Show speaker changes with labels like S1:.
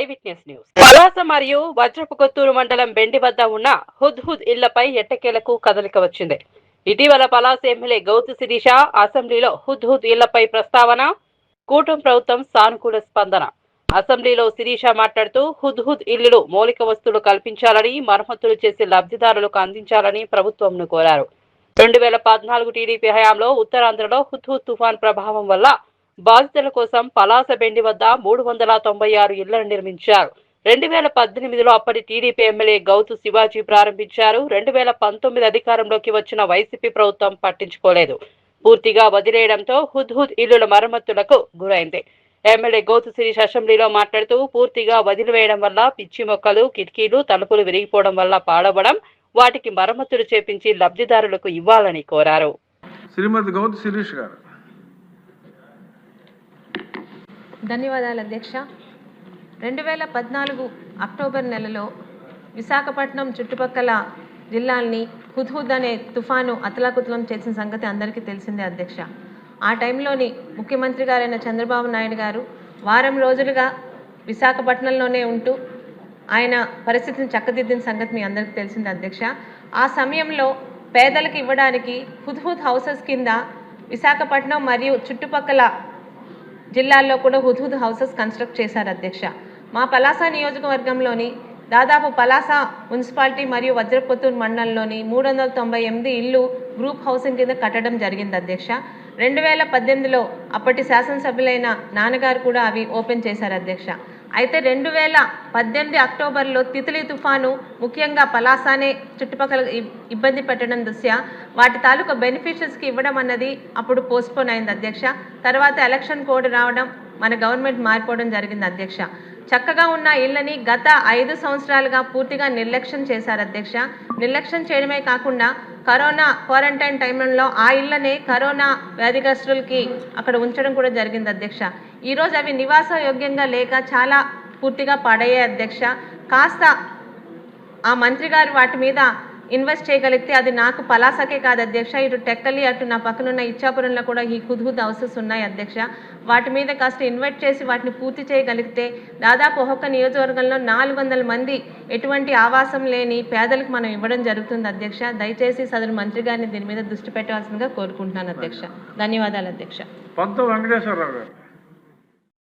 S1: ఐవిట్నెస్ news. Palasa మరియు వజ్రపుకొత్తూరు మండలం బెండి వద్ద ఉన్న హుద్ ఇళ్లపై ఎట్టకేలకు కదలిక వచ్చింది. ఇటీవల పలాస ఎమ్మెల్యే గౌతు శిరీష అసెంబ్లీలో హుద్ ఇళ్లపై ప్రస్తావన, కూటమి ప్రభుత్వం సానుకూల స్పందన. అసెంబ్లీలో శిరీష మాట్లాడుతూ హుద్ ఇళ్లు మౌలిక వస్తువులు కల్పించాలని, మరమ్మతులు చేసి లబ్ధిదారులకు అందించాలని ప్రభుత్వంను కోరారు. 2014 టీడీపీ హయాంలో ఉత్తరాంధ్రలో హుద్ తుఫాన్ ప్రభావం వల్ల బాధితుల కోసం పలాస బెండి వద్ద 396 ఇళ్లను నిర్మించారు. 2018లో అప్పటి టీడీపీ ఎమ్మెల్యే గౌతు శివాజీ ప్రారంభించారు. 2019 అధికారంలోకి వచ్చిన వైసీపీ ప్రభుత్వం పట్టించుకోలేదు. పూర్తిగా వదిలేయడంతో హుద్ ఇళ్ల మరమ్మతులకు గురైంది. ఎమ్మెల్యే గౌతు శిరీష్ అసెంబ్లీలో మాట్లాడుతూ పూర్తిగా వదిలివేయడం వల్ల పిచ్చి మొక్కలు, కిటికీలు, తలుపులు విరిగిపోవడం వల్ల పాడవడం, వాటికి మరమ్మతులు చేపించి లబ్ధిదారులకు ఇవ్వాలని కోరారు.
S2: శ్రీమతి గౌతు శిరీష్ గారు.
S3: ధన్యవాదాలు అధ్యక్ష. 2014 అక్టోబర్ నెలలో విశాఖపట్నం చుట్టుపక్కల జిల్లాల్ని హుద్ అనే తుఫాను అతలాకుతలం చేసిన సంగతి అందరికీ తెలిసిందే అధ్యక్ష. ఆ టైంలోని ముఖ్యమంత్రి గారైన చంద్రబాబు నాయుడు గారు వారం రోజులుగా విశాఖపట్నంలోనే ఉంటూ ఆయన పరిస్థితిని చక్కదిద్దిన సంగతి మీ అందరికీ తెలిసిందే అధ్యక్ష. ఆ సమయంలో పేదలకు ఇవ్వడానికి హుద్ హౌసెస్ కింద విశాఖపట్నం మరియు చుట్టుపక్కల జిల్లాల్లో కూడా హుద్ హౌసెస్ కన్స్ట్రక్ట్ చేశారు అధ్యక్ష. మా పలాస నియోజకవర్గంలోని దాదాపు పలాస మున్సిపాలిటీ మరియు వజ్రపుకొత్తూరు మండలంలోని 398 ఇళ్ళు గ్రూప్ హౌసింగ్ కింద కట్టడం జరిగింది అధ్యక్ష. 2018లో అప్పటి శాసనసభ్యులైన నాన్నగారు కూడా అవి ఓపెన్ చేశారు అధ్యక్ష. అయితే 2018 అక్టోబర్లో తిత్లీ తుఫాను ముఖ్యంగా పలాసానే చుట్టుపక్కల ఇబ్బంది పెట్టడం దృష్ట్యా వాటి తాలూకా బెనిఫిషరీస్కి ఇవ్వడం అన్నది అప్పుడు పోస్ట్పోన్ అయింది అధ్యక్ష. తర్వాత ఎలక్షన్ కోడ్ రావడం, మన గవర్నమెంట్ మారిపోవడం జరిగింది అధ్యక్ష. చక్కగా ఉన్న ఇళ్ళని గత 5 సంవత్సరాలుగా పూర్తిగా నిర్లక్ష్యం చేశారు అధ్యక్ష. నిర్లక్ష్యం చేయడమే కాకుండా కరోనా క్వారంటైన్ టైంలో ఆ ఇళ్ళనే కరోనా వ్యాధిగ్రస్తులకి అక్కడ ఉంచడం కూడా జరిగింది అధ్యక్ష. ఈరోజు అవి నివాసయోగ్యంగా లేక చాలా పూర్తిగా పాడయ్యాయి అధ్యక్ష. కాస్త ఆ మంత్రి గారు వాటి మీద ఇన్వెస్ట్ చేయగలిగితే అది నాకు పలాసకే కాదు అధ్యక్ష, ఇటు టెక్కలి అటు నా పక్కనున్న ఇచ్చాపురంలో కూడా ఈ హుద్ హౌసెస్ ఉన్నాయి అధ్యక్ష. వాటి మీద కాస్త ఇన్వెస్ట్ చేసి వాటిని పూర్తి చేయగలిగితే దాదాపు ఒక్కొక్క నియోజకవర్గంలో 400 మంది ఎటువంటి ఆవాసం లేని పేదలకు మనం ఇవ్వడం జరుగుతుంది అధ్యక్ష. దయచేసి సదరు మంత్రి గారిని దీని మీద దృష్టి పెట్టవలసిందిగా కోరుకుంటున్నాను అధ్యక్ష. ధన్యవాదాలు అధ్యక్ష.
S2: పంత వెంకటేశ్వరరావు గారు.